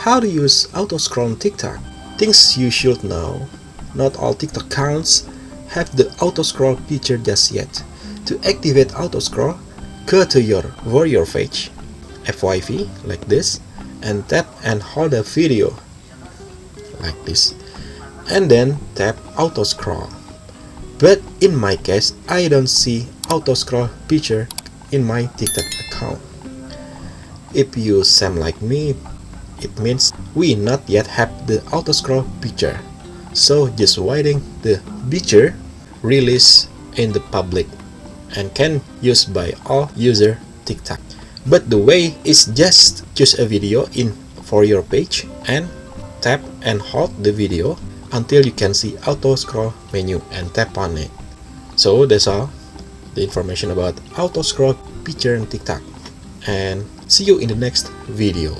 How to use auto scroll on TikTok. Things you should know. Not all TikTok accounts have the auto scroll feature just yet. To activate auto scroll, go to your warrior page, FYP like this, and tap and hold the video like this, and then tap auto scroll. But in my case, I don't see auto scroll feature in my TikTok account. If you same like me, it means we not yet have the auto scroll feature. So just waiting the feature release in the public and can used by all user TikTok. But the way is just choose a video in for your page and tap and hold the video until you can see auto scroll menu and tap on it. So that's all the information about auto scroll feature in TikTok, and see you in the next video.